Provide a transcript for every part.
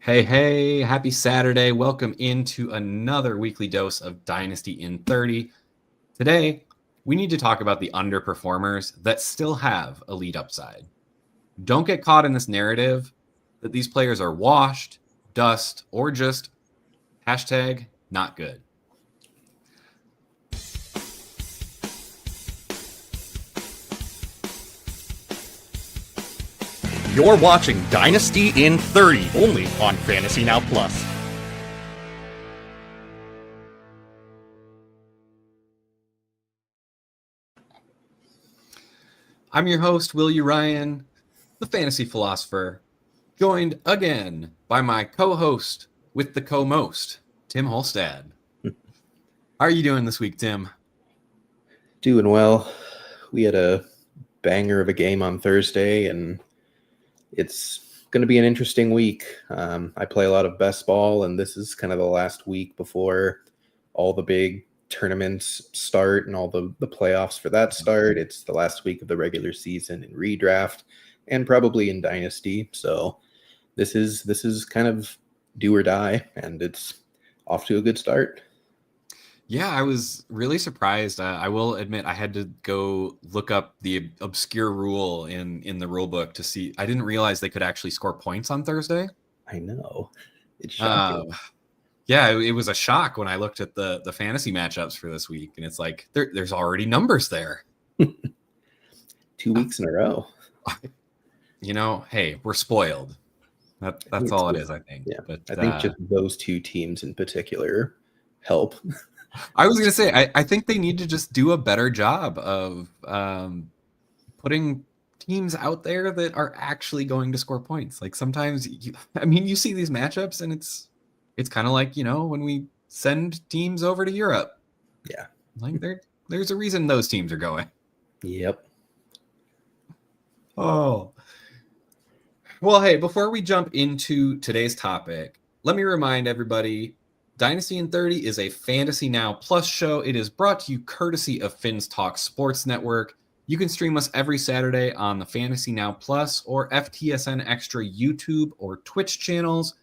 Hey, happy Saturday. Welcome into another weekly dose of Dynasty in 30. Today, we need to talk about the underperformers that still have elite upside. Don't get caught in this narrative that these players are washed, dust, or just hashtag not good. You're watching Dynasty in 30, only on Fantasy Now Plus. I'm your host, Will You Ryan, the fantasy philosopher, joined again by my co-host with the co-most, Tim Holstad. How are you doing this week, Tim? Doing well. We had a banger of a game on Thursday, and it's going to be an interesting week. I play a lot of best ball, and this is kind of the last week before all the big tournaments start and all the playoffs for that start. It's the last week of the regular season in redraft and probably in Dynasty. So this is kind of do or die, and it's off to a good start. Yeah, I was really surprised. I will admit I had to go look up the obscure rule in the rule book to see. I didn't realize they could actually score points on Thursday. I know. It's shocking. Yeah, it was a shock when I looked at the fantasy matchups for this week, and it's like there's already numbers there. 2 weeks in a row. Hey, we're spoiled. That's all it is, I think. Yeah, but I think just those two teams in particular help. I was gonna say I think they need to just do a better job of putting teams out there that are actually going to score points. Like sometimes you see these matchups and it's kind of like, when we send teams over to Europe. Yeah. Like there's a reason those teams are going. Yep. Oh. Well, hey, before we jump into today's topic, let me remind everybody Dynasty in 30 is a Fantasy Now Plus show. It is brought to you courtesy of Finn's Talk Sports Network. You can stream us every Saturday on the Fantasy Now Plus or FTSN Extra YouTube or Twitch channels.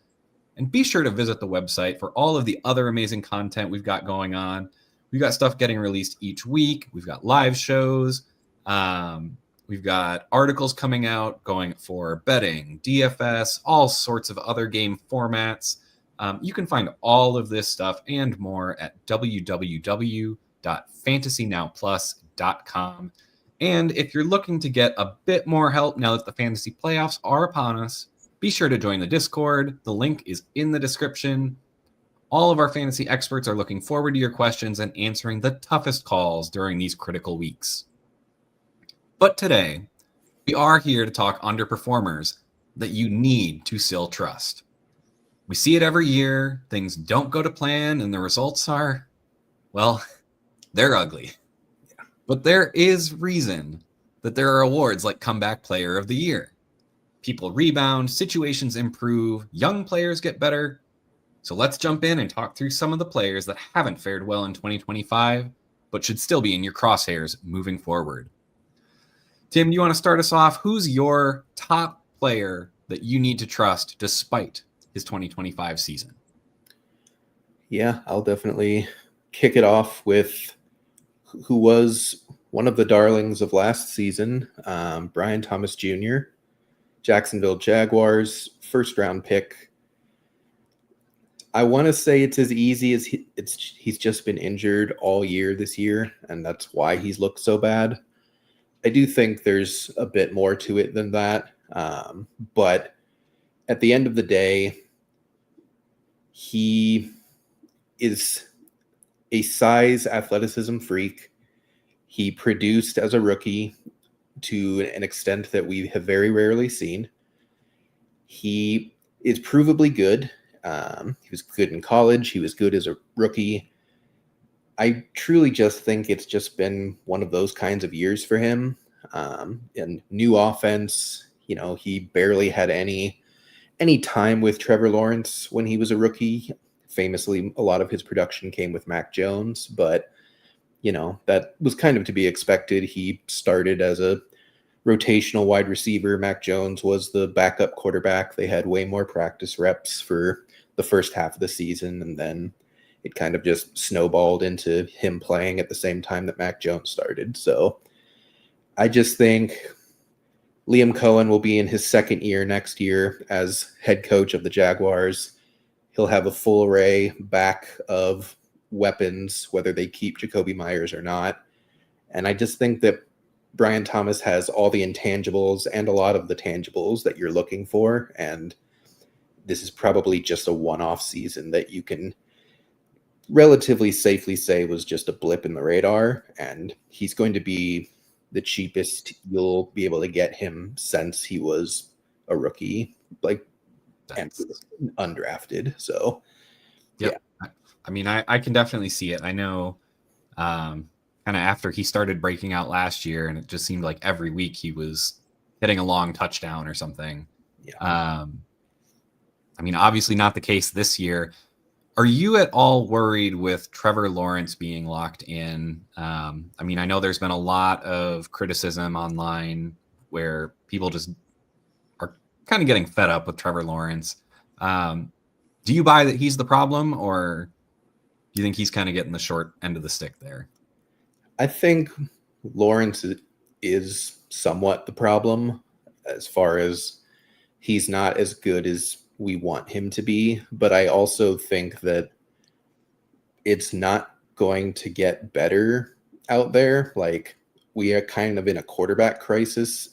And be sure to visit the website for all of the other amazing content we've got going on. We've got stuff getting released each week. We've got live shows. We've got articles coming out going for betting, DFS, all sorts of other game formats. You can find all of this stuff and more at www.fantasynowplus.com. And if you're looking to get a bit more help now that the fantasy playoffs are upon us, be sure to join the Discord. The link is in the description. All of our fantasy experts are looking forward to your questions and answering the toughest calls during these critical weeks. But today, we are here to talk underperformers that you need to still trust. We see it every year. Things don't go to plan, and the results are, well, they're ugly. But there is reason that there are awards like Comeback Player of the Year. People rebound, situations improve, young players get better. So let's jump in and talk through some of the players that haven't fared well in 2025, but should still be in your crosshairs moving forward. Tim, do you want to start us off? Who's your top player that you need to trust despite his 2025 season? Yeah, I'll definitely kick it off with who was one of the darlings of last season, Brian Thomas Jr., Jacksonville Jaguars, first-round pick. I want to say it's as easy as he's just been injured all year this year, and that's why he's looked so bad. I do think there's a bit more to it than that, but at the end of the day, he is a size athleticism freak. He produced as a rookie to an extent that we have very rarely seen. He is provably good. He was good in college. He was good as a rookie. I truly just think it's just been one of those kinds of years for him. And new offense, he barely had any time with Trevor Lawrence when he was a rookie. Famously, a lot of his production came with Mac Jones, but that was kind of to be expected. He started as a rotational wide receiver. Mac Jones was the backup quarterback. They had way more practice reps for the first half of the season, and then it kind of just snowballed into him playing at the same time that Mac Jones started. So I just think Liam Cohen will be in his second year next year as head coach of the Jaguars. He'll have a full array back of weapons, whether they keep Jacoby Myers or not. And I just think that Brian Thomas has all the intangibles and a lot of the tangibles that you're looking for. And this is probably just a one-off season that you can relatively safely say was just a blip in the radar. And he's going to be the cheapest you'll be able to get him since he was a rookie, like, and undrafted. So, yep. Yeah. I mean, I can definitely see it. I know kind of after he started breaking out last year, and it just seemed like every week he was hitting a long touchdown or something. Yeah. I mean, obviously not the case this year. Are you at all worried with Trevor Lawrence being locked in? I mean, I know there's been a lot of criticism online where people just are kind of getting fed up with Trevor Lawrence. Do you buy that he's the problem, or do you think he's kind of getting the short end of the stick there? I think Lawrence is somewhat the problem as far as he's not as good as we want him to be, but I also think that it's not going to get better out there. Like, we are kind of in a quarterback crisis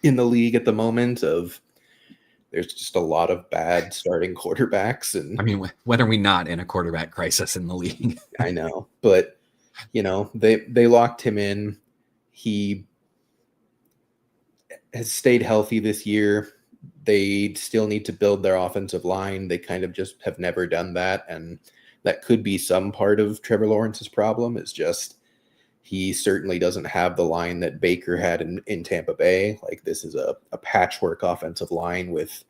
in the league at the moment. There's just a lot of bad starting quarterbacks, and I mean, when are we not in a quarterback crisis in the league? I know, but they locked him in. He has stayed healthy this year. They still need to build their offensive line. They kind of just have never done that. And that could be some part of Trevor Lawrence's problem, is just he certainly doesn't have the line that Baker had in Tampa Bay. Like, this is a patchwork offensive line with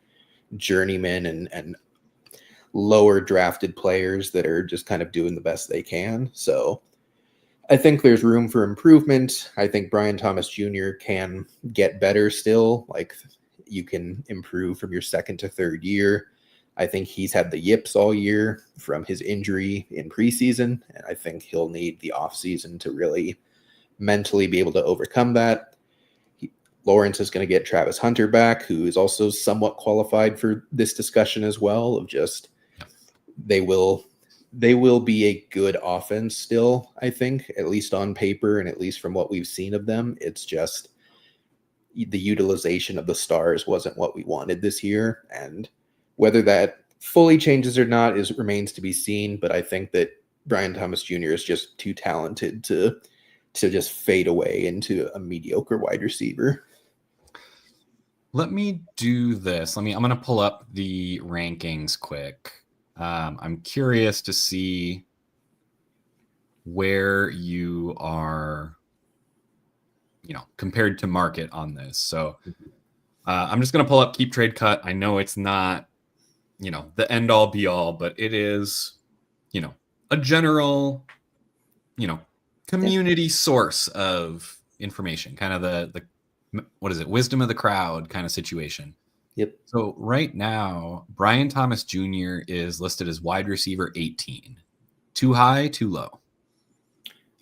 journeymen and lower drafted players that are just kind of doing the best they can. So I think there's room for improvement. I think Brian Thomas Jr. can get better still. Like, you can improve from your second to third year. I think he's had the yips all year from his injury in preseason, and I think he'll need the offseason to really mentally be able to overcome that. Lawrence is going to get Travis Hunter back, who is also somewhat qualified for this discussion as well, of just they will be a good offense still, I think, at least on paper and at least from what we've seen of them. It's just the utilization of the stars wasn't what we wanted this year, and whether that fully changes or not remains to be seen. But I think that Brian Thomas Jr. is just too talented to just fade away into a mediocre wide receiver. Let me do this. I'm going to pull up the rankings quick. I'm curious to see where you are, compared to market on this. So I'm just going to pull up Keep Trade Cut. I know it's not, the end all be all, but it is, a general, community source of information, kind of the what is it, wisdom of the crowd kind of situation. Yep. So right now, Brian Thomas Jr. is listed as wide receiver 18. Too high, too low?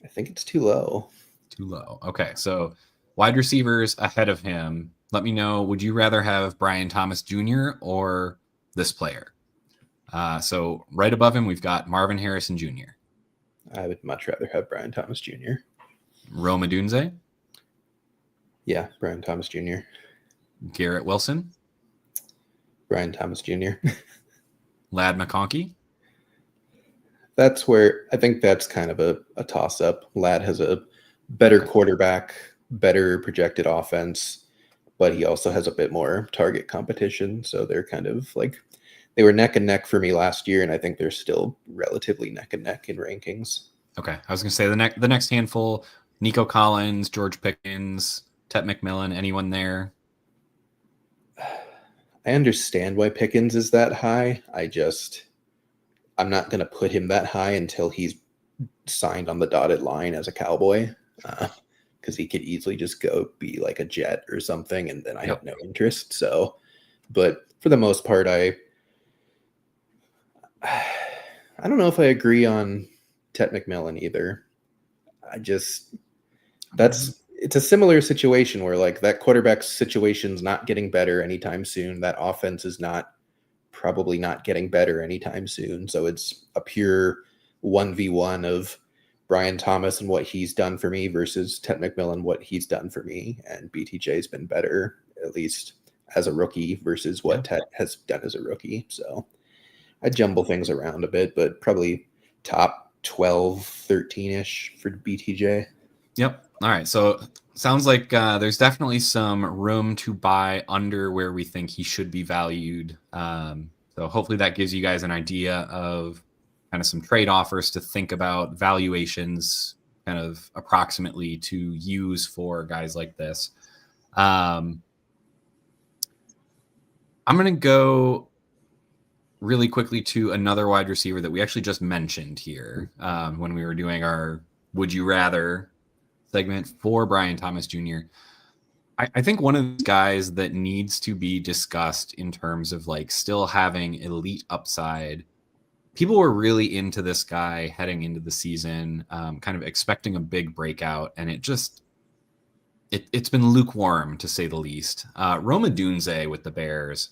I think it's too low. Too low. Okay, so wide receivers ahead of him. Let me know, would you rather have Brian Thomas Jr. or this player? So right above him, we've got Marvin Harrison Jr. I would much rather have Brian Thomas Jr. Rome Odunze? Yeah, Brian Thomas Jr. Garrett Wilson? Brian Thomas Jr. Ladd McConkey? That's where I think that's kind of a toss-up. Ladd has a better quarterback, better projected offense, but he also has a bit more target competition. So they're kind of like, they were neck and neck for me last year, and I think they're still relatively neck and neck in rankings. Okay, I was going to say the next handful: Nico Collins, George Pickens, Tet McMillan. Anyone there? I understand why Pickens is that high. I'm not going to put him that high until he's signed on the dotted line as a Cowboy, because because he could easily just go be like a Jet or something, and then I Yep. have no interest. So, but for the most part, I don't know if I agree on Tet McMillan either. It's a similar situation where like that quarterback situation's not getting better anytime soon. That offense is probably not getting better anytime soon. So it's a pure 1v1 of Brian Thomas and what he's done for me versus Tet McMillan, what he's done for me. And BTJ's been better, at least as a rookie, versus what Tet has done as a rookie. So I jumble things around a bit, but probably top 12, 13-ish for BTJ. Yep. All right. So sounds like there's definitely some room to buy under where we think he should be valued. So hopefully that gives you guys an idea of kind of some trade offers to think about, valuations kind of approximately to use for guys like this. I'm going to go really quickly to another wide receiver that we actually just mentioned here when we were doing our Would You Rather segment for Brian Thomas Jr. I think one of the guys that needs to be discussed in terms of like still having elite upside. People were really into this guy heading into the season, kind of expecting a big breakout, and it's been lukewarm to say the least. Rome Odunze with the Bears.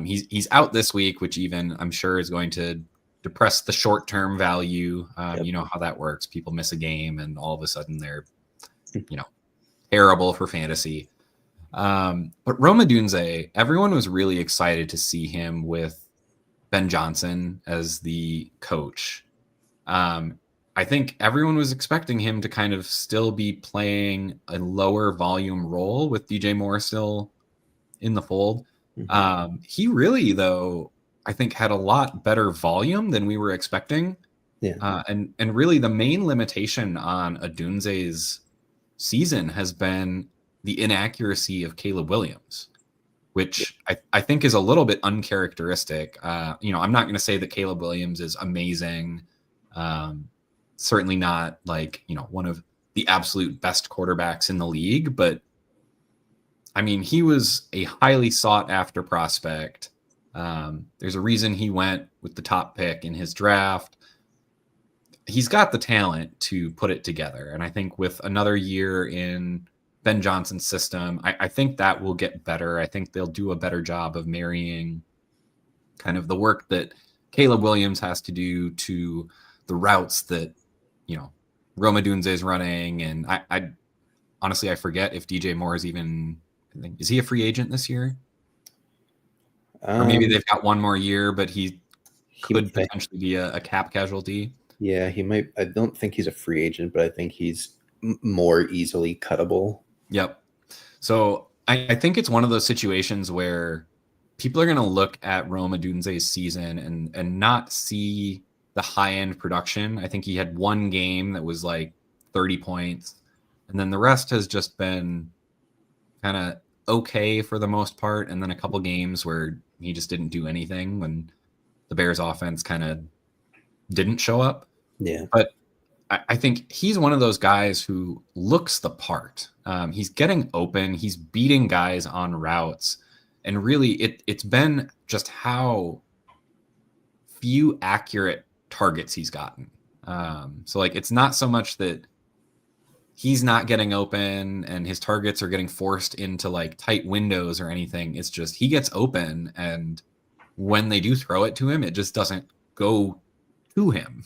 He's out this week, which even I'm sure is going to depress the short-term value. Yep. You know how that works. People miss a game and all of a sudden they're, terrible for fantasy. But Rome Odunze, everyone was really excited to see him with Ben Johnson as the coach. I think everyone was expecting him to kind of still be playing a lower volume role with DJ Moore still in the fold. Mm-hmm. He really, though, I think had a lot better volume than we were expecting. Yeah. And really the main limitation on Odunze's season has been the inaccuracy of Caleb Williams, which I think is a little bit uncharacteristic. I'm not going to say that Caleb Williams is amazing. Certainly not like, one of the absolute best quarterbacks in the league, but I mean, he was a highly sought after prospect. There's a reason he went with the top pick in his draft. He's got the talent to put it together. And I think with another year in Ben Johnson's system, I think that will get better. I think they'll do a better job of marrying kind of the work that Caleb Williams has to do to the routes that, Rome Odunze is running. And I honestly, I forget if DJ Moore is he a free agent this year? Or maybe they've got one more year, but he could potentially be a cap casualty. Yeah, he might. I don't think he's a free agent, but I think he's more easily cuttable. Yep. So I think it's one of those situations where people are going to look at Rome Odunze's season and not see the high-end production. I think he had one game that was like 30 points, and then the rest has just been kind of okay for the most part, and then a couple games where he just didn't do anything when the Bears offense kind of didn't show up. Yeah. But I think he's one of those guys who looks the part. He's getting open. He's beating guys on routes. And really, it's been just how few accurate targets he's gotten. So, like, it's not so much that he's not getting open and his targets are getting forced into, like, tight windows or anything. It's just he gets open, and when they do throw it to him, it just doesn't go to him.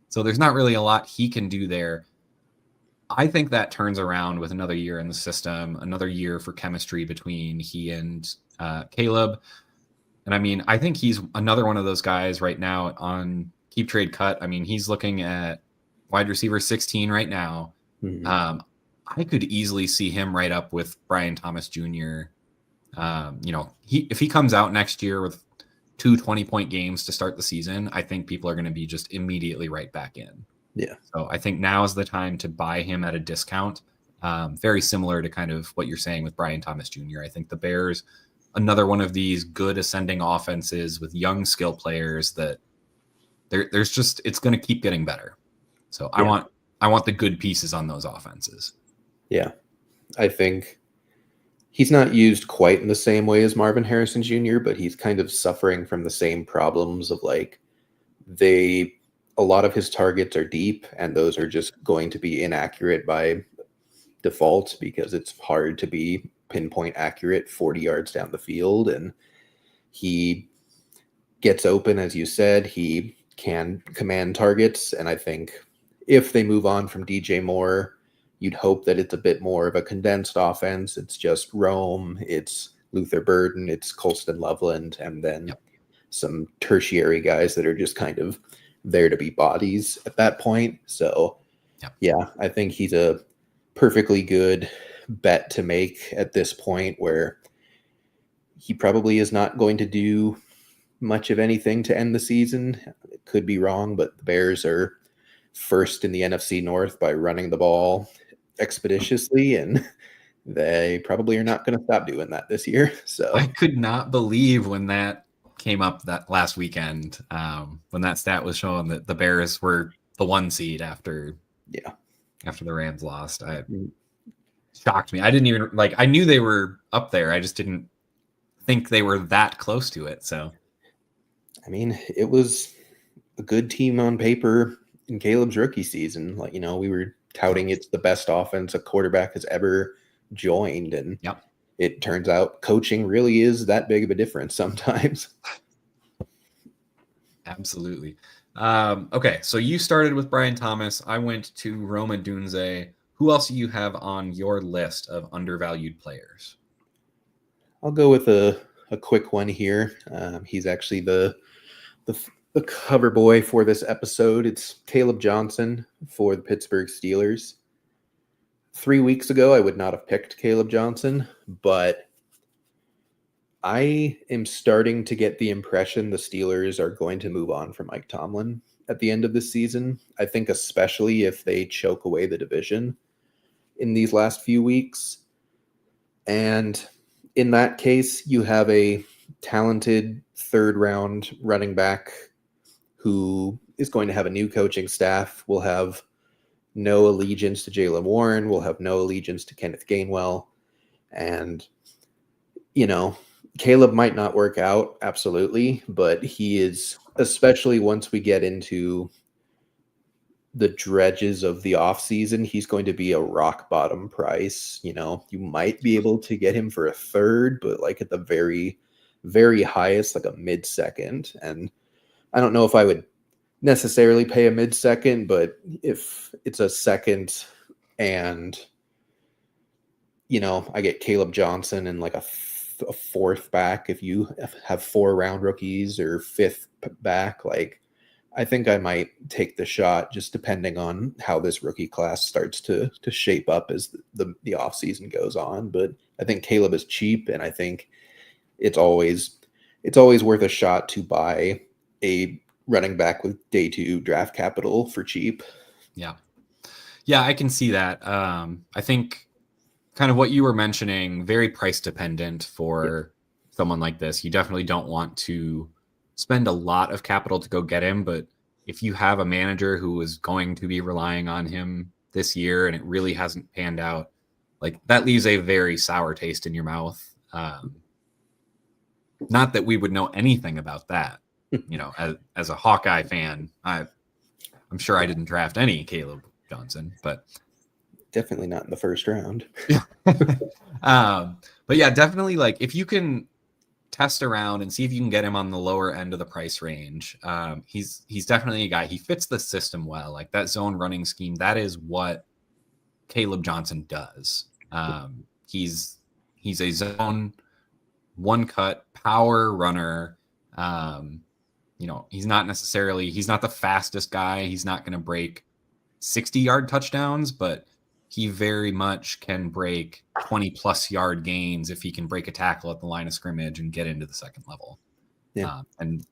So there's not really a lot he can do there. I think that turns around with another year in the system, another year for chemistry between he and Caleb. And I mean, I think he's another one of those guys right now on Keep Trade Cut. I mean, he's looking at wide receiver 16 right now. Mm-hmm. I could easily see him right up with Brian Thomas Jr. If he comes out next year with 2 20-point games to start the season, I think people are going to be just immediately right back in. Yeah. So I think now is the time to buy him at a discount. Very similar to kind of what you're saying with Brian Thomas Jr. I think the Bears, another one of these good ascending offenses with young skill players that there's just, it's going to keep getting better. So yeah. I want the good pieces on those offenses. Yeah. I think he's not used quite in the same way as Marvin Harrison Jr., but he's kind of suffering from the same problems of like a lot of his targets are deep, and those are just going to be inaccurate by default because it's hard to be pinpoint accurate 40 yards down the field. And he gets open, as you said, he can command targets. And I think if they move on from DJ Moore, you'd hope that it's a bit more of a condensed offense. It's just Rome, it's Luther Burden, it's Colston Loveland, and then some tertiary guys that are just kind of there to be bodies at that point. So, yeah, I think he's a perfectly good bet to make at this point, where he probably is not going to do much of anything to end the season. It could be wrong, but the Bears are first in the NFC North by running the ball expeditiously, and they probably are not going to stop doing that this year. So I could not believe when that came up that last weekend, when that stat was showing that the Bears were the 1 seed after the Rams lost. It shocked me. I didn't even I knew they were up there. I just didn't think they were that close to it. So, I mean, it was a good team on paper in Caleb's rookie season. We were touting it's the best offense a quarterback has ever joined, and it turns out coaching really is that big of a difference sometimes. Absolutely. Okay, so you started with Brian Thomas. I went to Roma Dunze. Who else do you have on your list of undervalued players? I'll go with a quick one here. He's actually the cover boy for this episode. It's Caleb Johnson for the Pittsburgh Steelers. 3 weeks ago, I would not have picked Caleb Johnson, but I am starting to get the impression the Steelers are going to move on from Mike Tomlin at the end of the season. I think especially if they choke away the division in these last few weeks. And in that case, you have a talented third-round running back who is going to have a new coaching staff, will have no allegiance to Jaylen Warren, will have no allegiance to Kenneth Gainwell. And, Caleb might not work out, absolutely, but he is, especially once we get into the dredges of the offseason, he's going to be a rock bottom price. You might be able to get him for a third, but at the very, very highest, a mid-second. And I don't know if I would necessarily pay a mid-second, but if it's a second and, I get Caleb Johnson and a fourth back, if you have 4 round rookies, or fifth back, I think I might take the shot, just depending on how this rookie class starts to shape up as the offseason goes on. But I think Caleb is cheap, and I think it's always worth a shot to buy a running back with day 2 draft capital for cheap. Yeah, I can see that. I think kind of what you were mentioning, very price dependent for someone like this. You definitely don't want to spend a lot of capital to go get him, but if you have a manager who is going to be relying on him this year and it really hasn't panned out, that leaves a very sour taste in your mouth. Not that we would know anything about that, as a Hawkeye fan, I'm sure I didn't draft any Caleb Johnson, but definitely not in the first round. But yeah, definitely if you can test around and see if you can get him on the lower end of the price range. He's definitely a guy. He fits the system well. That zone running scheme, that is what Caleb Johnson does. He's a zone one cut power runner. He's not the fastest guy. He's not going to break 60-yard touchdowns, but he very much can break 20-plus yard gains if he can break a tackle at the line of scrimmage and get into the second level. Yeah. And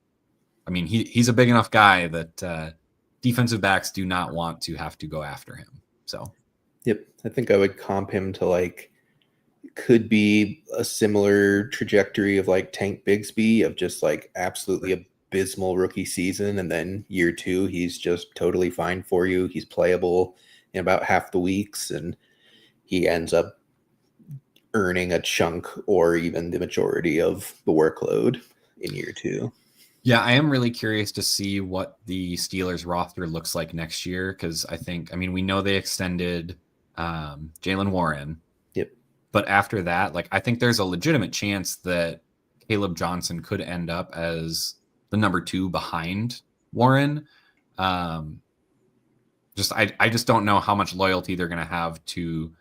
I mean, he's a big enough guy that defensive backs do not want to have to go after him. So, yep. I think I would comp him to could be a similar trajectory of Tank Bigsby, of just absolutely abysmal rookie season. And then year 2, he's just totally fine for you. He's playable in about half the weeks. And he ends up earning a chunk or even the majority of the workload in year 2. Yeah, I am really curious to see what the Steelers roster looks like next year because we know they extended Jalen Warren. Yep. But after that, like I think there's a legitimate chance that Caleb Johnson could end up as the number 2 behind Warren. I just don't know how much loyalty they're going to have to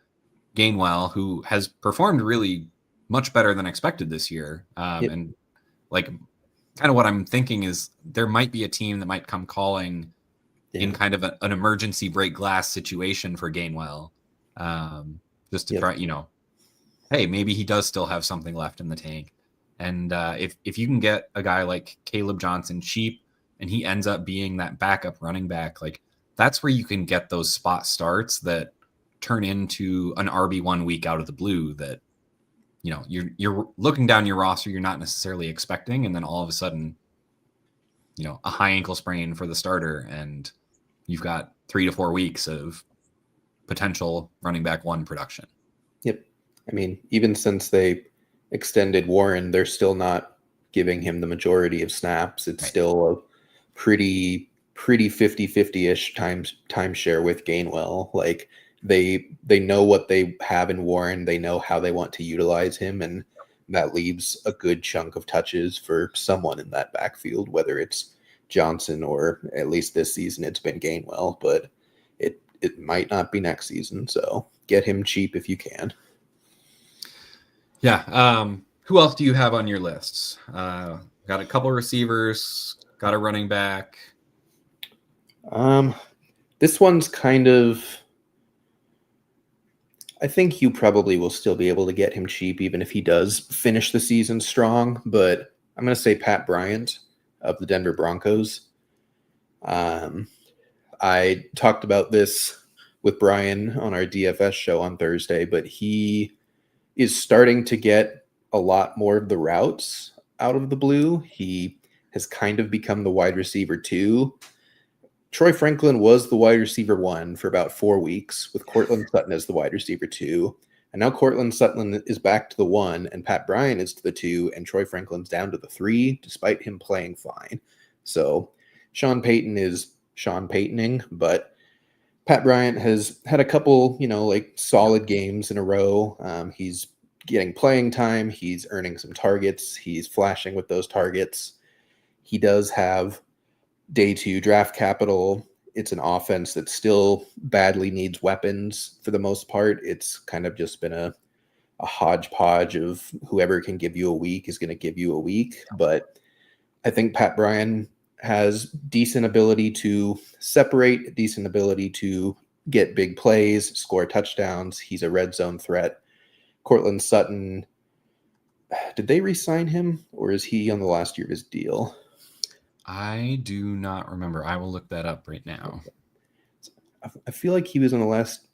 Gainwell, who has performed really much better than expected this year. Yep. And like kind of what I'm thinking is there might be a team that might come calling in kind of an emergency break glass situation for Gainwell, just to try, hey, maybe he does still have something left in the tank. And if you can get a guy like Caleb Johnson cheap and he ends up being that backup running back, like that's where you can get those spot starts that turn into an RB1 week out of the blue that, you're looking down your roster, you're not necessarily expecting. And then all of a sudden, a high ankle sprain for the starter and you've got 3 to 4 weeks of potential running back 1 production. Yep. I mean, even since they extended Warren, they're still not giving him the majority of snaps. It's still a pretty 50-50-ish timeshare with Gainwell. Like they know what they have in Warren. They know how they want to utilize him, and that leaves a good chunk of touches for someone in that backfield, whether it's Johnson or at least this season it's been Gainwell, but it might not be next season. So get him cheap if you can. Yeah. Who else do you have on your lists? Got a couple receivers, got a running back. This one's kind of, I think you probably will still be able to get him cheap even if he does finish the season strong, but I'm going to say Pat Bryant of the Denver Broncos. I talked about this with Brian on our DFS show on Thursday, but he is starting to get a lot more of the routes out of the blue. He has kind of become the wide receiver 2. Troy Franklin was the wide receiver 1 for about 4 weeks with Cortland Sutton as the wide receiver 2. And now Cortland Sutton is back to the 1 and Pat Bryant is to the 2 and Troy Franklin's down to the 3 despite him playing fine. So Sean Payton is Sean Paytoning, but Pat Bryant has had a couple, solid games in a row. He's getting playing time. He's earning some targets. He's flashing with those targets. He does have day 2 draft capital. It's an offense that still badly needs weapons for the most part. It's kind of just been a hodgepodge of whoever can give you a week is going to give you a week. But I think Pat Bryant has decent ability to separate, decent ability to get big plays, score touchdowns. He's a red zone threat. Cortland Sutton, did they re-sign him or is he on the last year of his deal? I do not remember. I will look that up right now. I feel like he was on the last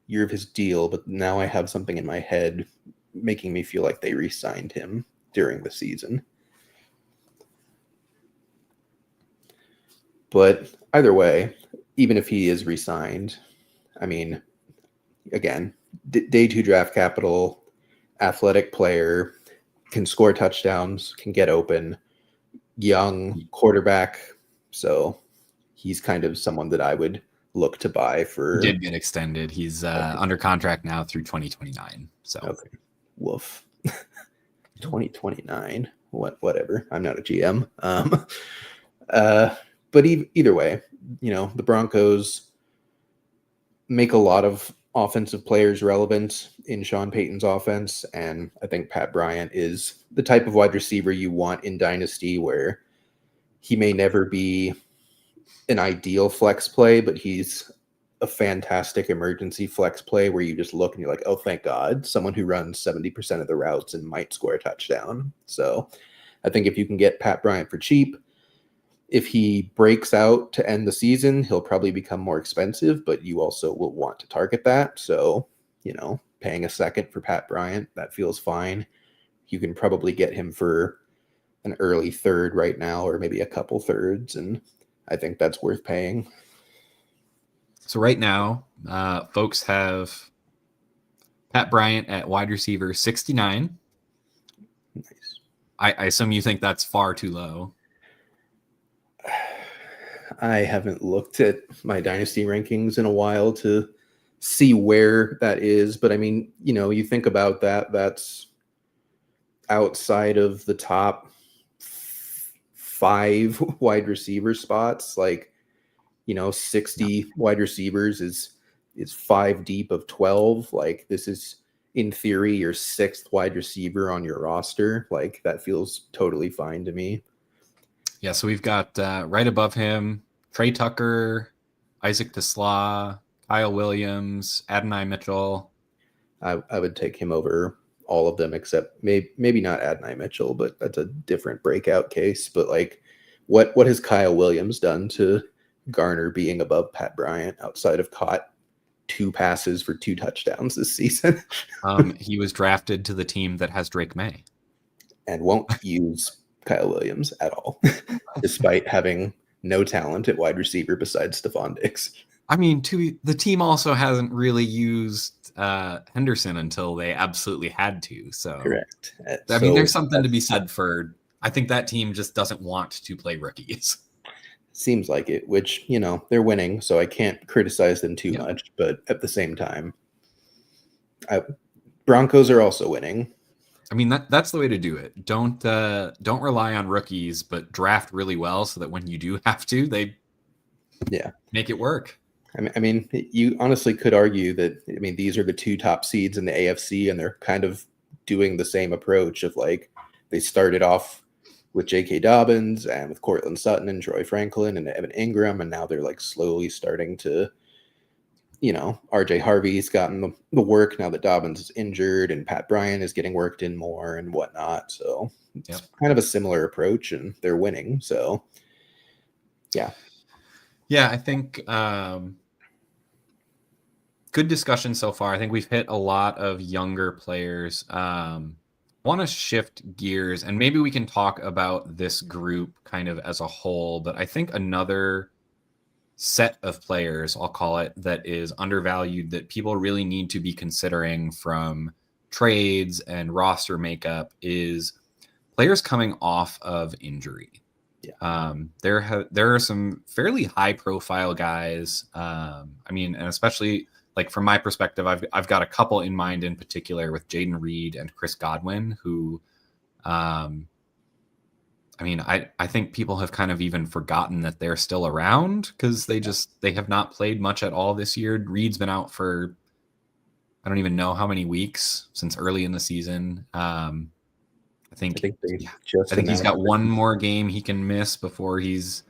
year of his deal, but now I have something in my head making me feel like they re-signed him during the season. But either way, even if he is re-signed, I mean, again, day 2 draft capital, athletic player, can score touchdowns, can get open, young quarterback. So he's kind of someone that I would look to buy for. He did get extended. He's under contract now through 2029. So okay. Woof. 2029. Whatever. I'm not a GM. But either way, the Broncos make a lot of offensive players relevant in Sean Payton's offense. And I think Pat Bryant is the type of wide receiver you want in Dynasty where he may never be an ideal flex play, but he's a fantastic emergency flex play where you just look and you're like, oh, thank God, someone who runs 70% of the routes and might score a touchdown. So I think if you can get Pat Bryant for cheap, if he breaks out to end the season, he'll probably become more expensive, but you also will want to target that. So, paying a second for Pat Bryant, that feels fine. You can probably get him for an early third right now, or maybe a couple thirds. And I think that's worth paying. So right now, folks have Pat Bryant at wide receiver 69. Nice. I assume you think that's far too low. I haven't looked at my dynasty rankings in a while to see where that is, but I mean, you think about that, that's outside of the top 5 wide receiver spots. Like, 60 wide receivers is 5 deep of 12. Like, this is in theory your 6th wide receiver on your roster. Like, that feels totally fine to me. Yeah, so we've got right above him Trey Tucker, Isaac Tesla, Kyle Williams, Adonai Mitchell. I would take him over all of them except maybe not Adonai Mitchell, but that's a different breakout case. But like, what has Kyle Williams done to garner being above Pat Bryant outside of caught 2 passes for 2 touchdowns this season? He was drafted to the team that has Drake May and won't use Kyle Williams at all, despite having no talent at wide receiver besides Stephon Diggs. I mean, the team also hasn't really used Henderson until they absolutely had to. So correct. I mean, there's something to be said for. I think that team just doesn't want to play rookies. Seems like it, which they're winning, so I can't criticize them too much. But at the same time, Broncos are also winning. I mean, that's the way to do it. Don't rely on rookies, but draft really well so that when you do have to, they make it work. I mean, you honestly could argue that, these are the 2 top seeds in the AFC, and they're kind of doing the same approach of like, they started off with J.K. Dobbins and with Cortland Sutton and Troy Franklin and Evan Ingram, and now they're like slowly starting to, RJ Harvey's gotten the work now that Dobbins is injured, and Pat Bryant is getting worked in more and whatnot. So it's kind of a similar approach, and they're winning. So, yeah. Yeah, I think good discussion so far. I think we've hit a lot of younger players. Want to shift gears, and maybe we can talk about this group kind of as a whole, but I think another set of players, I'll call it, that is undervalued that people really need to be considering from trades and roster makeup is players coming off of injury. There are some fairly high profile guys. I mean, and especially like from my perspective, I've got a couple in mind in particular with Jaden Reed and Chris Godwin, who, I mean, I think people have kind of even forgotten that they're still around because they have not played much at all this year. Reed's been out for, I don't even know how many weeks since early in the season. I think he's got one more game he can miss before he's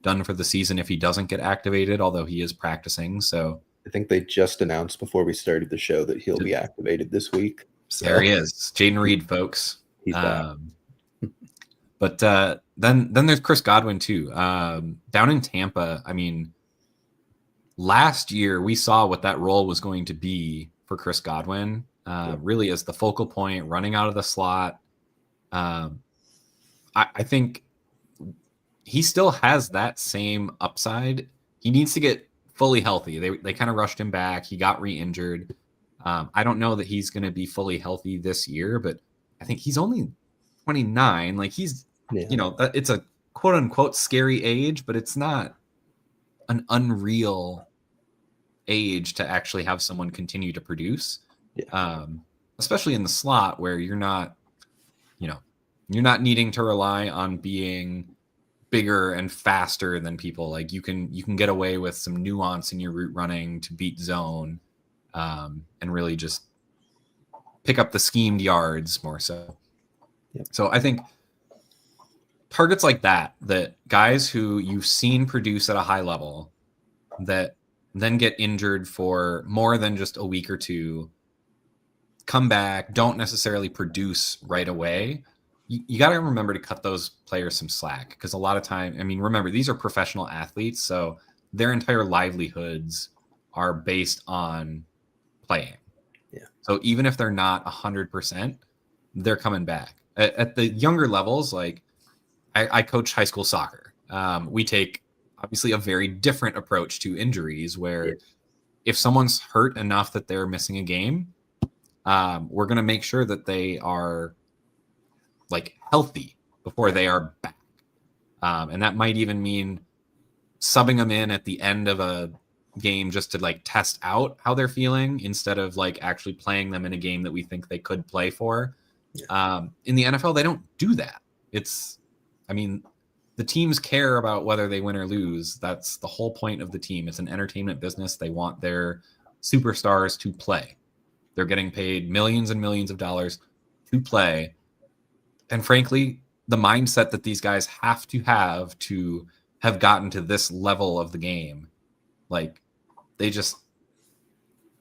done for the season if he doesn't get activated, although he is practicing. So I think they just announced before we started the show that he'll be activated this week. So there he is. Jaden Reed, folks. He's back. But then there's Chris Godwin too. Down in Tampa, I mean, last year we saw what that role was going to be for Chris Godwin, really as the focal point, running out of the slot. I think he still has that same upside. He needs to get fully healthy. They kind of rushed him back. He got re-injured. I don't know that he's going to be fully healthy this year, but I think he's only 29. Like he's, it's a quote unquote scary age, but it's not an unreal age to actually have someone continue to produce. Especially in the slot where you're not needing to rely on being bigger and faster than people. Like you can get away with some nuance in your route running to beat zone, and really just pick up the schemed yards more so. So I think targets like that guys who you've seen produce at a high level that then get injured for more than just a week or two, come back, don't necessarily produce right away. You got to remember to cut those players some slack because a lot of time, I mean, remember, these are professional athletes, so their entire livelihoods are based on playing. So even if they're not 100%, they're coming back. At the younger levels, like I coach high school soccer. We take obviously a very different approach to injuries where if someone's hurt enough that they're missing a game, we're going to make sure that they are like healthy before they are back. And that might even mean subbing them in at the end of a game just to like test out how they're feeling instead of like actually playing them in a game that we think they could play for. In the NFL, they don't do that. The teams care about whether they win or lose. That's the whole point of the team. It's an entertainment business. They want their superstars to play. They're getting paid millions and millions of dollars to play. And frankly, the mindset that these guys have to have gotten to this level of the game, like it's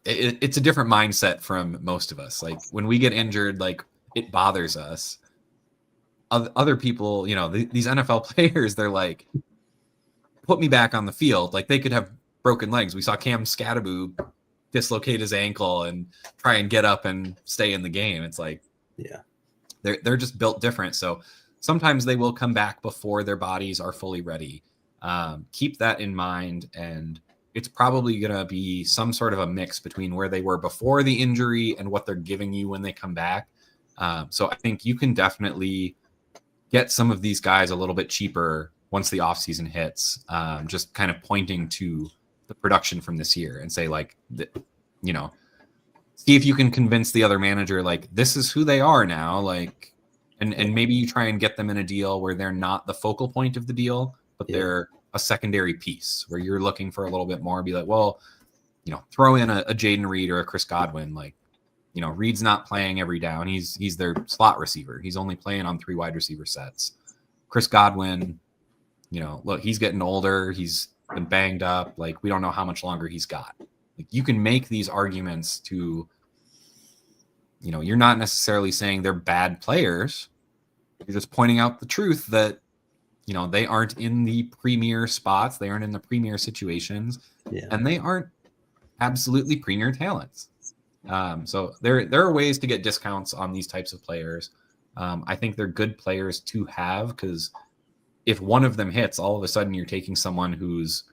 a different mindset from most of us. Like when we get injured, like it bothers us. Other people, these NFL players, they're like, put me back on the field. Like they could have broken legs. We saw Cam Scatterbo dislocate his ankle and try and get up and stay in the game. It's like, they're just built different. So sometimes they will come back before their bodies are fully ready. Keep that in mind. And it's probably going to be some sort of a mix between where they were before the injury and what they're giving you when they come back. So I think you can definitely get some of these guys a little bit cheaper once the offseason hits, just kind of pointing to the production from this year and say like, see if you can convince the other manager, like this is who they are now. Like, and maybe you try and get them in a deal where they're not the focal point of the deal, but they're a secondary piece where you're looking for a little bit more. Be like, well, throw in a Jaden Reed or a Chris Godwin. Like, Reed's not playing every down. He's their slot receiver. He's only playing on 3 wide receiver sets. Chris Godwin, look, he's getting older. He's been banged up. Like, we don't know how much longer he's got. Like, you can make these arguments to, you're not necessarily saying they're bad players. You're just pointing out the truth that, they aren't in the premier spots. They aren't in the premier situations. And they aren't absolutely premier talents. So there are ways to get discounts on these types of players. I think they're good players to have because if one of them hits, all of a sudden you're taking someone who's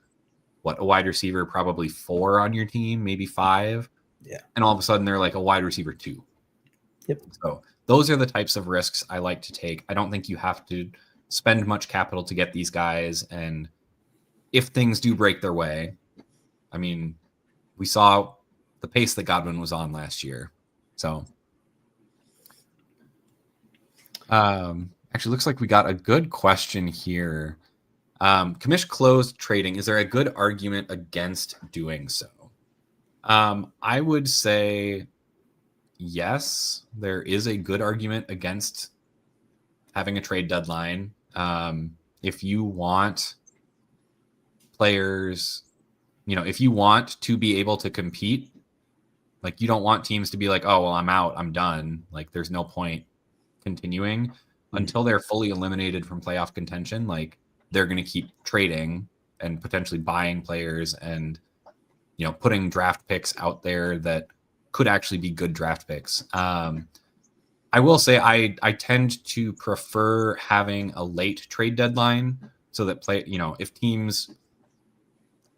a wide receiver, probably 4 on your team, maybe 5. And all of a sudden they're like a wide receiver 2. So those are the types of risks I like to take. I don't think you have to spend much capital to get these guys. And if things do break their way, we saw the pace that Godwin was on last year. So actually looks like we got a good question here. Commish closed trading. Is there a good argument against doing so? I would say yes, there is a good argument against having a trade deadline. If you want players, if you want to be able to compete, like you don't want teams to be like, oh, well, I'm out, I'm done. Like there's no point continuing until they're fully eliminated from playoff contention. Like they're going to keep trading and potentially buying players and, putting draft picks out there that could actually be good draft picks. I will say I tend to prefer having a late trade deadline so that if teams,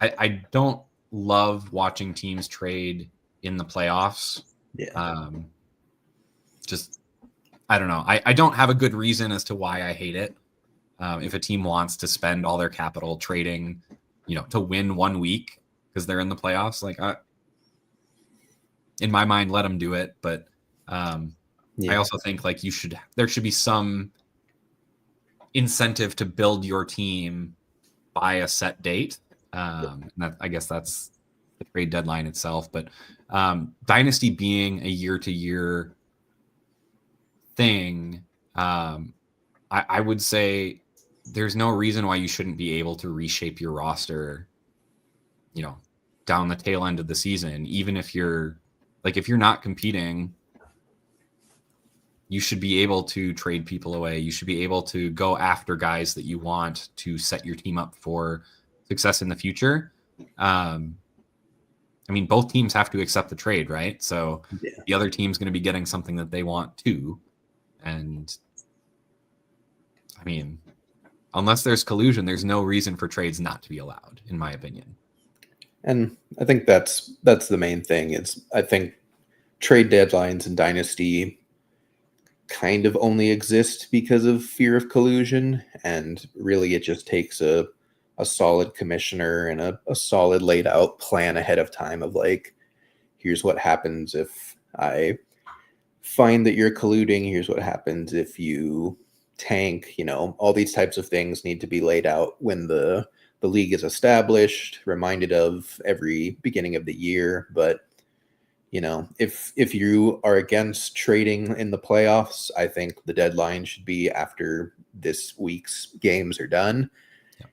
I don't love watching teams trade in the playoffs. I don't know. I don't have a good reason as to why I hate it. If a team wants to spend all their capital trading, to win 1 week because they're in the playoffs, like in my mind, let them do it. But I also think like there should be some incentive to build your team by a set date. I guess that's the trade deadline itself. But Dynasty being a year-to-year thing, I would say there's no reason why you shouldn't be able to reshape your roster, down the tail end of the season. Even if you're not competing, you should be able to trade people away. You should be able to go after guys that you want to set your team up for success in the future. Both teams have to accept the trade, right? So the other team's going to be getting something that they want too. And unless there's collusion, there's no reason for trades not to be allowed, in my opinion. And I think that's the main thing. I think trade deadlines in Dynasty kind of only exist because of fear of collusion, and really it just takes a solid commissioner and a solid laid out plan ahead of time of like, here's what happens if I find that you're colluding, here's what happens if you tank, all these types of things need to be laid out when the league is established, reminded of every beginning of the year. But if you are against trading in the playoffs, I think the deadline should be after this week's games are done.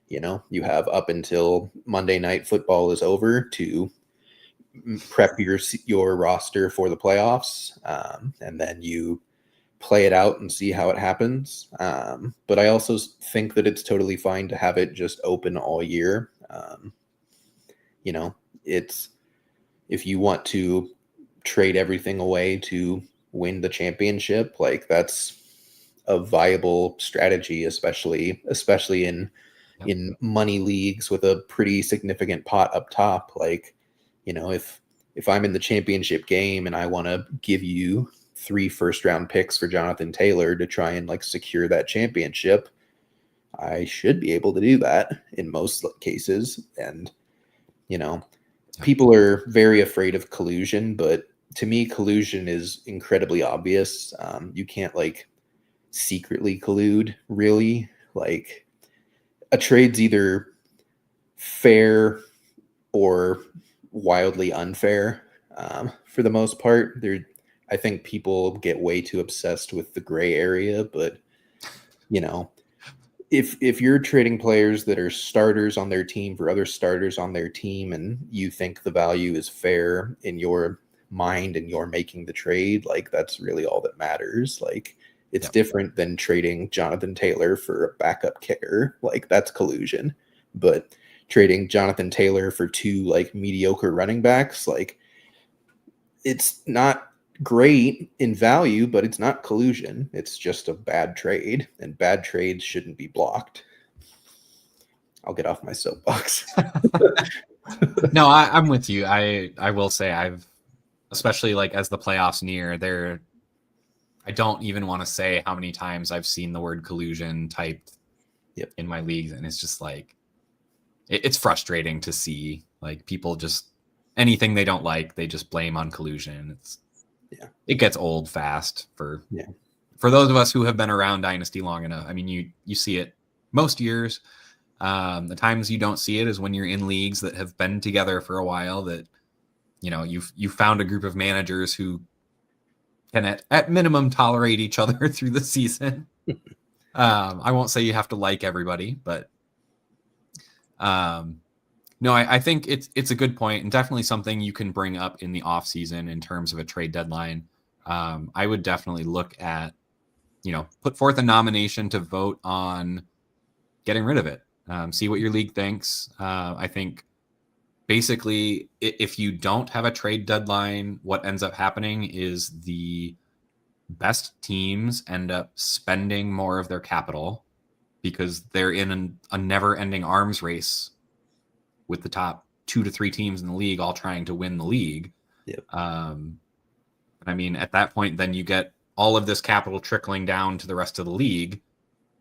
Yep. You have up until Monday Night Football is over to prep your roster for the playoffs, and then you play it out and see how it happens. But I also think that it's totally fine to have it just open all year. It's, if you want to trade everything away to win the championship, like that's a viable strategy, especially in money leagues with a pretty significant pot up top. Like, if I'm in the championship game and I want to give you 3 first-round picks for Jonathan Taylor to try and like secure that championship, I should be able to do that in most cases. And people are very afraid of collusion, but to me, collusion is incredibly obvious. You can't like secretly collude, really. Like, a trade's either fair or wildly unfair. For the most part, I think people get way too obsessed with the gray area, but if you're trading players that are starters on their team for other starters on their team, and you think the value is fair in your mind and you're making the trade, like that's really all that matters. Like, it's different than trading Jonathan Taylor for a backup kicker. Like, that's collusion. But trading Jonathan Taylor for 2 like mediocre running backs, like, it's not great in value, but it's not collusion. It's just a bad trade, and bad trades shouldn't be blocked. I'll get off my soapbox. No, I'm with you. I will say I've, especially like as the playoffs near, I don't even want to say how many times I've seen the word collusion typed in my leagues, and it's just like, it's frustrating to see like people just, anything they don't like, they just blame on collusion. It gets old fast for those of us who have been around Dynasty long enough. I mean, you see it most years. The times you don't see it is when you're in leagues that have been together for a while, that you found a group of managers who can at minimum tolerate each other through the season. I won't say you have to like everybody, but no, I think it's a good point, and definitely something you can bring up in the off season in terms of a trade deadline. I would definitely look at, put forth a nomination to vote on getting rid of it. See what your league thinks. I think basically, if you don't have a trade deadline, what ends up happening is the best teams end up spending more of their capital because they're in a never-ending arms race with the top 2 to 3 teams in the league all trying to win the league. Yep. I mean, at that point, then you get all of this capital trickling down to the rest of the league,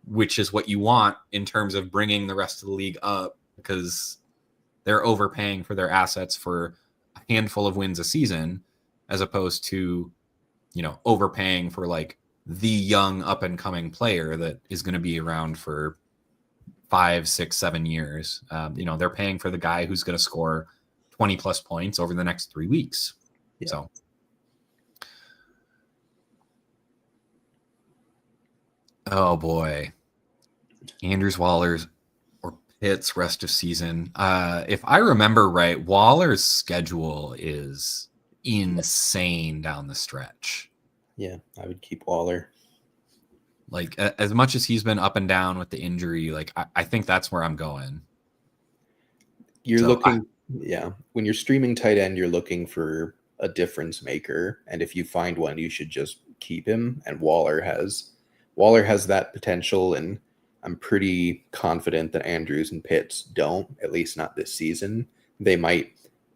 which is what you want in terms of bringing the rest of the league up, because they're overpaying for their assets for a handful of wins a season, as opposed to, overpaying for like the young up and coming player that is going to be around for 5, 6, 7 years. They're paying for the guy who's going to score 20 plus points over the next 3 weeks. Yeah. So, oh boy, Andrews, Waller's, or Pitt's rest of season. If I remember right, Waller's schedule is insane down the stretch. Yeah, I would keep Waller. Like, as much as he's been up and down with the injury, like I think that's where I'm going. When you're streaming tight end, you're looking for a difference maker, and if you find one, you should just keep him. And Waller has that potential, and I'm pretty confident that Andrews and Pitts don't, at least not this season. They might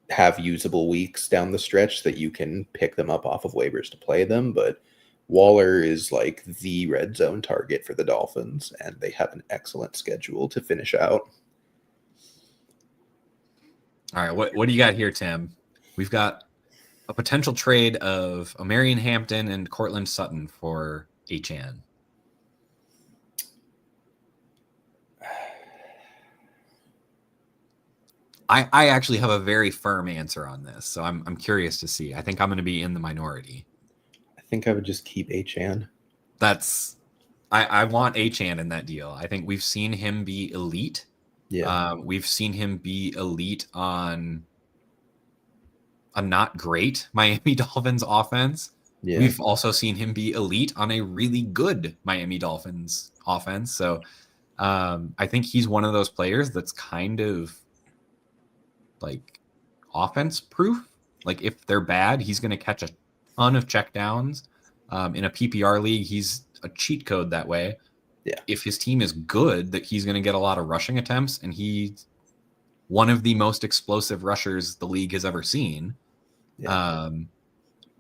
have usable weeks down the stretch that you can pick them up off of waivers to play them. But Waller is like the red zone target for the Dolphins, and they have an excellent schedule to finish out. All right, what do you got here, Tim? We've got a potential trade of Omarion Hampton and Cortland Sutton for Achane. I actually have a very firm answer on this, so I'm curious to see. I think I'm going to be in the minority. I think I would just keep Achane. I want Achane in that deal. I think we've seen him be elite. Yeah. We've seen him be elite on a not great Miami Dolphins offense. Yeah. We've also seen him be elite on a really good Miami Dolphins offense. So I think he's one of those players that's kind of like offense proof. Like if they're bad, he's going to catch a ton of checkdowns. In a PPR league, he's a cheat code that way. Yeah. If his team is good, that he's going to get a lot of rushing attempts, and he's one of the most explosive rushers the league has ever seen. Yeah.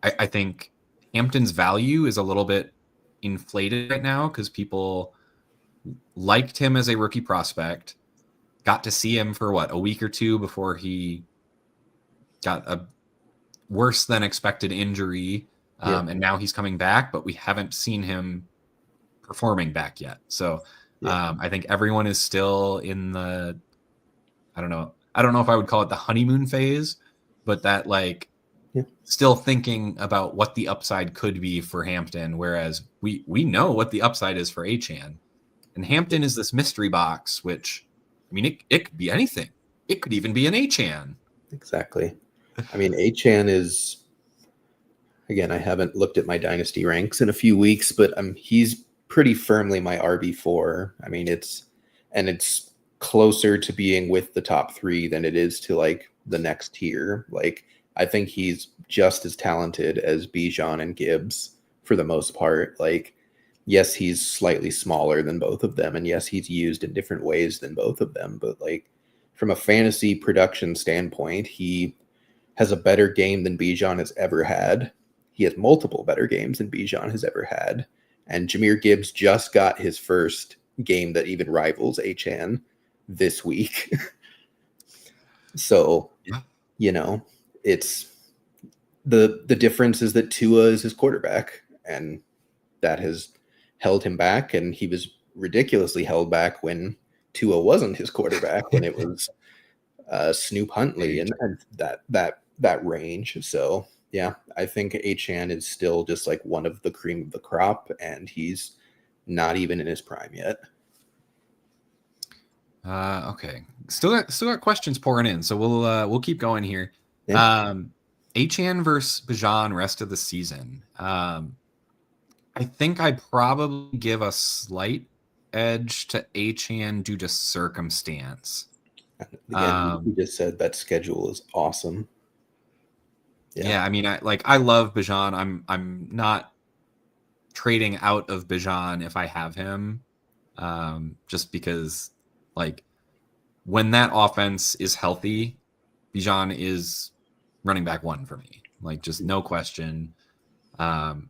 I think Hampton's value is a little bit inflated right now because people liked him as a rookie prospect, got to see him for a week or two before he got a worse than expected injury. And now he's coming back, but we haven't seen him performing back yet. So I think everyone is still in the, I don't know if I would call it the honeymoon phase, but that still thinking about what the upside could be for Hampton, whereas we know what the upside is for Achane. And Hampton is this mystery box, which, I mean, it could be anything. It could even be an Achane. Exactly. I mean, Achane is, again, I haven't looked at my Dynasty ranks in a few weeks, but he's pretty firmly my RB4. I mean, it's closer to being with the top three than it is to like the next tier. Like, I think he's just as talented as Bijan and Gibbs for the most part. Like, yes, he's slightly smaller than both of them, and yes, he's used in different ways than both of them. But like, from a fantasy production standpoint, he has a better game than Bijan has ever had. He has multiple better games than Bijan has ever had. And Jahmyr Gibbs just got his first game that even rivals Achane this week. So, it's the difference is that Tua is his quarterback, and that has held him back. And he was ridiculously held back when Tua wasn't his quarterback, when it was Snoop Huntley and that range. So yeah, I think Achane is still just like one of the cream of the crop, and he's not even in his prime yet. Okay, still got questions pouring in, so we'll keep going here. Yeah. Achane versus Bijan rest of the season. I think I'd probably give a slight edge to Achane due to circumstance. Again, you just said that schedule is awesome. Yeah, I mean, I love Bijan. I'm not trading out of Bijan if I have him, just because like when that offense is healthy, Bijan is running back one for me. Like, just no question.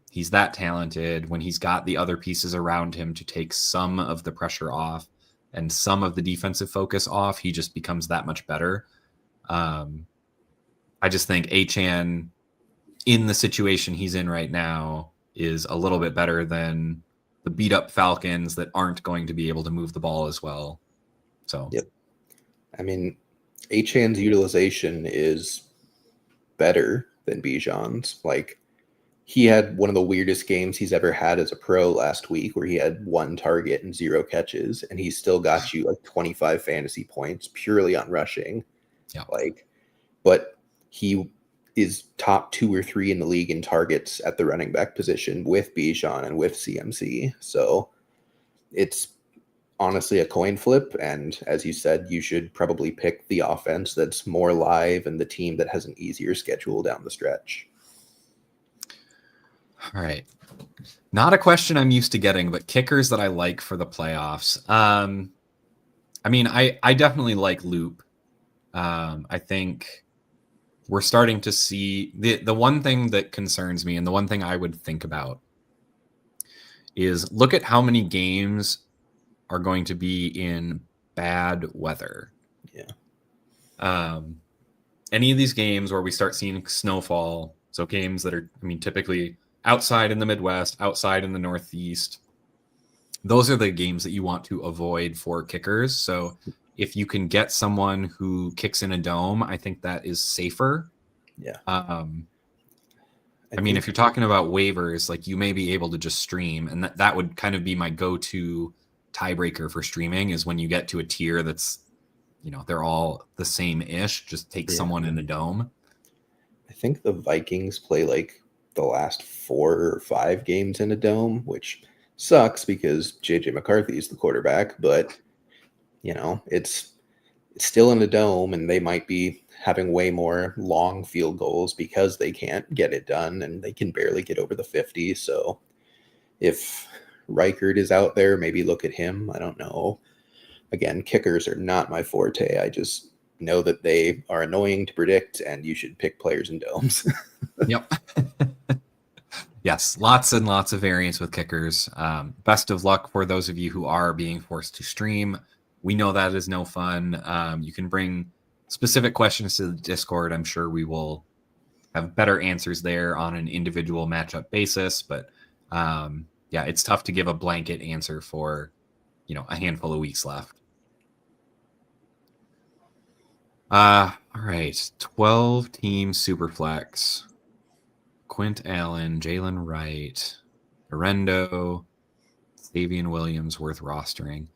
He's that talented. When he's got the other pieces around him to take some of the pressure off and some of the defensive focus off, he just becomes that much better. I just think Achane, in the situation he's in right now, is a little bit better than the beat up Falcons that aren't going to be able to move the ball as well. So, yep. I mean, Achane's utilization is better than Bijan's. Like, he had one of the weirdest games he's ever had as a pro last week, where he had 1 target and 0 catches, and he still got you like 25 fantasy points purely on rushing. Yeah. But he is top 2 or 3 in the league in targets at the running back position with Bijan and with CMC. So it's honestly a coin flip. And as you said, you should probably pick the offense that's more live and the team that has an easier schedule down the stretch. All right. Not a question I'm used to getting, but kickers that I like for the playoffs. I mean, I definitely like Loop. I think we're starting to see the one thing that concerns me, and the one thing I would think about, is look at how many games are going to be in bad weather. Yeah. Any of these games where we start seeing snowfall, so games that are, I mean, typically outside in the Midwest, outside in the Northeast, those are the games that you want to avoid for kickers. So if you can get someone who kicks in a dome, I think that is safer. Yeah. I mean, if you're talking about waivers, like you may be able to just stream, and that would kind of be my go-to tiebreaker for streaming, is when you get to a tier that's, you know, they're all the same-ish, just take someone in a dome. I think the Vikings play like the last 4 or 5 games in a dome, which sucks because JJ McCarthy is the quarterback, but you know, it's still in a dome, and they might be having way more long field goals because they can't get it done and they can barely get over the 50. So if Reichert is out there, maybe look at him. I don't know. Again, kickers are not my forte. I just know that they are annoying to predict, and you should pick players in domes. Yep. Yes, lots and lots of variance with kickers. Best of luck for those of you who are being forced to stream. We know that is no fun. You can bring specific questions to the Discord. I'm sure we will have better answers there on an individual matchup basis. But yeah, it's tough to give a blanket answer for, you know, a handful of weeks left. All right, 12-team Superflex. Quint Allen, Jalen Wright, Arendo, Savion Williams worth rostering.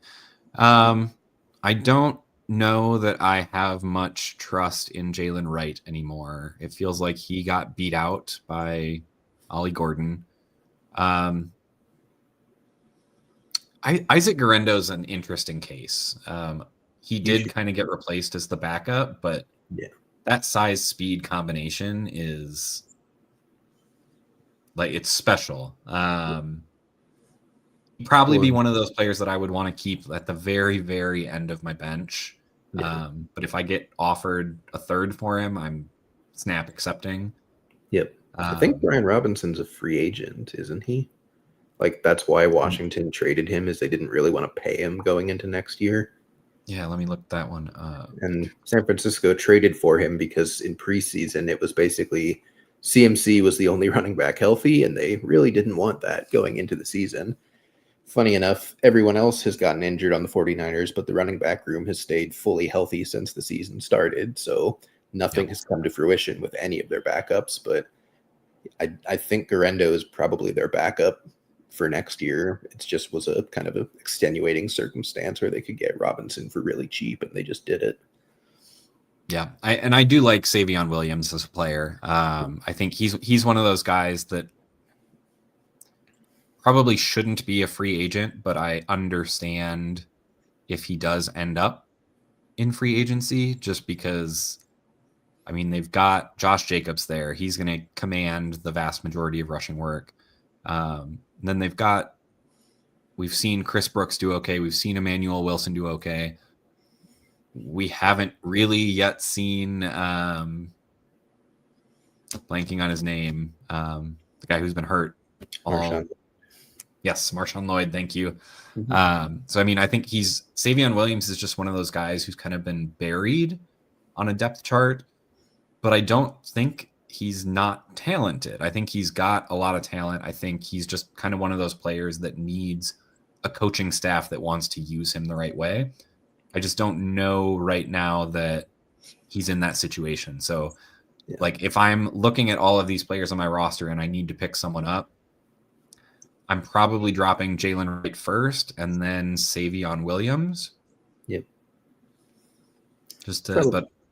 I don't know that I have much trust in Jalen Wright anymore. It feels like he got beat out by Ollie Gordon. Isaac Guarendo's an interesting case. He did kind of get replaced as the backup, but that size speed combination is like, it's special. Probably be one of those players that I would want to keep at the very, very end of my bench. But if I get offered a third for him, I'm snap accepting. Yep. I think Brian Robinson's a free agent, isn't he? Like, that's why Washington traded him, is they didn't really want to pay him going into next year. Yeah, let me look that one up. And San Francisco traded for him because in preseason it was basically CMC was the only running back healthy, and they really didn't want that going into the season. Funny enough, everyone else has gotten injured on the 49ers, but the running back room has stayed fully healthy since the season started. So nothing has come to fruition with any of their backups. But I think Guarendo is probably their backup for next year. It just was a kind of an extenuating circumstance where they could get Robinson for really cheap, and they just did it. Yeah, I do like Savion Williams as a player. I think he's one of those guys that probably shouldn't be a free agent, but I understand if he does end up in free agency, just because, I mean, they've got Josh Jacobs there. He's going to command the vast majority of rushing work. Then we've seen Chris Brooks do okay. We've seen Emmanuel Wilson do okay. We haven't really yet seen, blanking on his name, the guy who's been hurt. Yes, Marshawn Lloyd. Thank you. So, I mean, I think Savion Williams is just one of those guys who's kind of been buried on a depth chart, but I don't think he's not talented. I think he's got a lot of talent. I think he's just kind of one of those players that needs a coaching staff that wants to use him the right way. I just don't know right now that he's in that situation. So, like, if I'm looking at all of these players on my roster and I need to pick someone up, I'm probably dropping Jalen Wright first and then Savion Williams. Yep.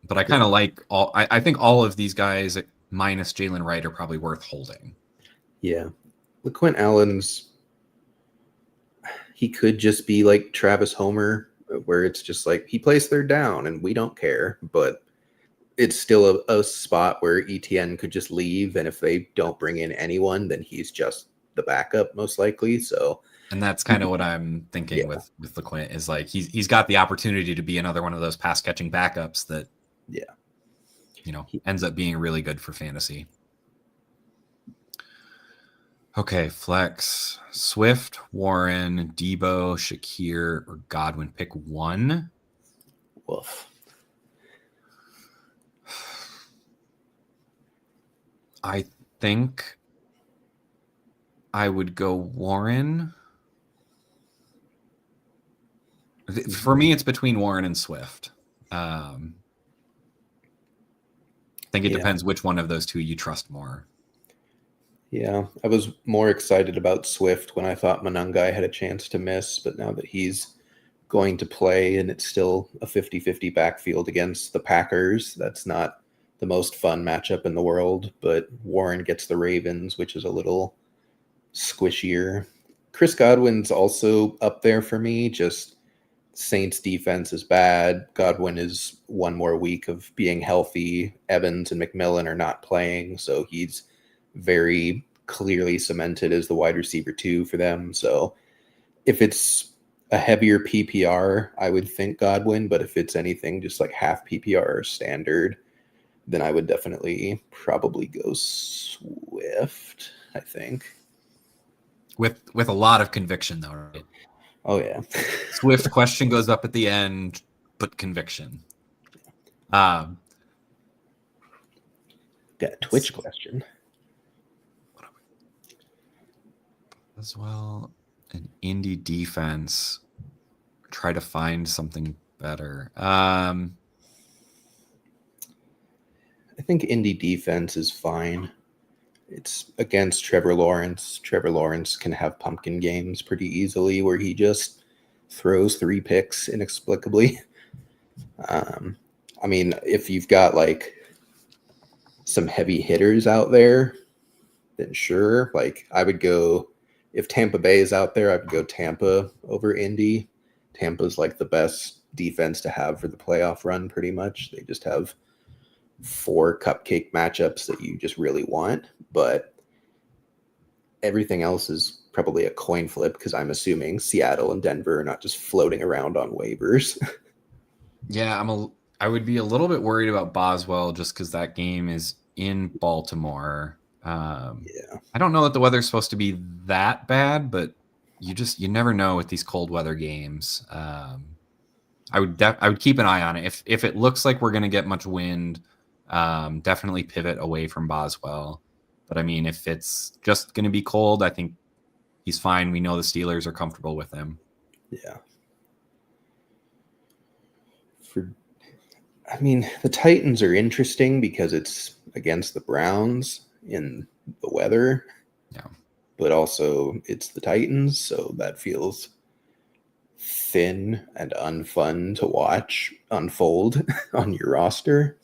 But I kind of like all. I think all of these guys minus Jalen Wright are probably worth holding. Yeah, LaQuint Allen's, he could just be like Travis Homer, where it's just like he plays third down and we don't care, but it's still a spot where ETN could just leave, and if they don't bring in anyone, then he's just the backup most likely. So, and that's kind of what I'm thinking with LaQuint, is like he's got the opportunity to be another one of those pass catching backups that ends up being really good for fantasy. Okay, flex. Swift, Warren, Debo, Shakir, or Godwin. Pick one. Woof. I think I would go Warren. For me, it's between Warren and Swift. I think it depends which one of those two you trust more. Yeah, I was more excited about Swift when I thought Monangai had a chance to miss, but now that he's going to play and it's still a 50-50 backfield against the Packers, that's not the most fun matchup in the world, but Warren gets the Ravens, which is a little squishier. Chris Godwin's also up there for me, just Saints defense is bad. Godwin is one more week of being healthy. Evans and McMillan are not playing, so he's very clearly cemented as the wide receiver 2 for them. So if it's a heavier PPR, I would think Godwin, but if it's anything just like half PPR or standard, then I would definitely probably go Swift, I think. With a lot of conviction, though, right? Oh, yeah. Swift question goes up at the end, but conviction. Got a Twitch question. As well, an indie defense. Try to find something better. I think indie defense is fine. It's against Trevor Lawrence. Trevor Lawrence can have pumpkin games pretty easily where he just throws 3 picks inexplicably. I mean, if you've got like some heavy hitters out there, then sure. Like I would go, if Tampa Bay is out there, I would go Tampa over Indy. Tampa's like the best defense to have for the playoff run pretty much. They just have 4 cupcake matchups that you just really want, but everything else is probably a coin flip because I'm assuming Seattle and Denver are not just floating around on waivers. Yeah, I would be a little bit worried about Boswell just because that game is in Baltimore. I don't know that the weather's supposed to be that bad, but you never know with these cold weather games. I would keep an eye on it. If it looks like we're going to get much wind, definitely pivot away from Boswell. But I mean, if it's just going to be cold, I think he's fine. We know the Steelers are comfortable with him. Yeah. The Titans are interesting because it's against the Browns in the weather. Yeah. But also it's the Titans, so that feels thin and unfun to watch unfold on your roster.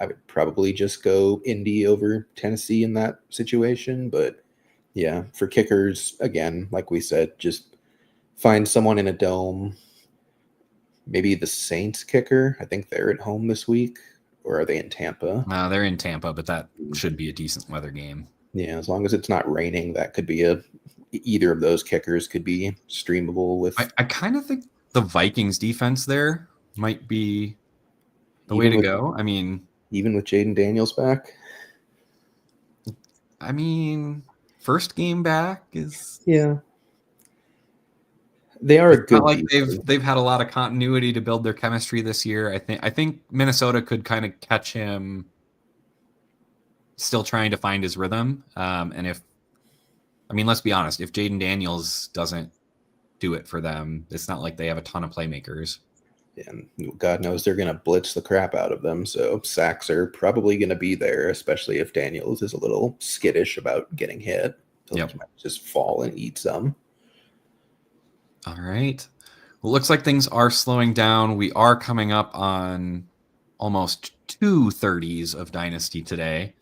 I would probably just go Indy over Tennessee in that situation. But yeah, for kickers, again, like we said, just find someone in a dome. Maybe the Saints kicker. I think they're at home this week. Or are they in Tampa? They're in Tampa, but that should be a decent weather game. Yeah, as long as it's not raining, that could be either of those kickers could be streamable with. I kind of think the Vikings defense there might be the way to go. I mean, even with Jaden Daniels back. I mean, first game back is they are a good. Not like they've had a lot of continuity to build their chemistry this year. I think Minnesota could kind of catch him still trying to find his rhythm. And let's be honest, if Jaden Daniels doesn't do it for them, it's not like they have a ton of playmakers. And God knows they're going to blitz the crap out of them. So sacks are probably going to be there, especially if Daniels is a little skittish about getting hit. He might just fall and eat some. All right. Well, looks like things are slowing down. We are coming up on almost 2:30s of Dynasty today.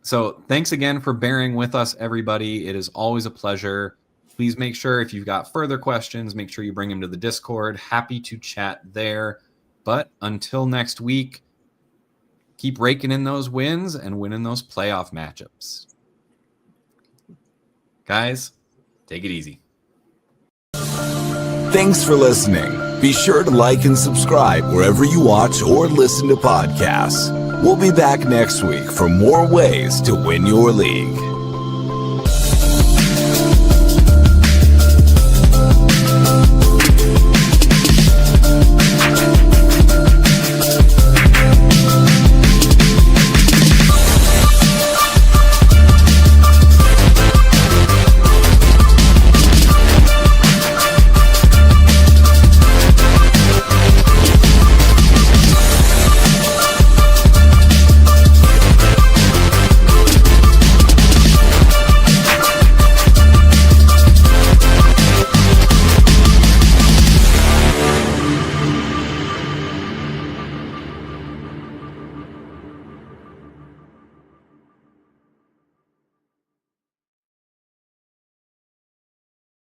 So thanks again for bearing with us, everybody. It is always a pleasure. Please make sure if you've got further questions, make sure you bring them to the Discord. Happy to chat there. But until next week, keep raking in those wins and winning those playoff matchups. Guys, take it easy. Thanks for listening. Be sure to like and subscribe wherever you watch or listen to podcasts. We'll be back next week for more ways to win your league.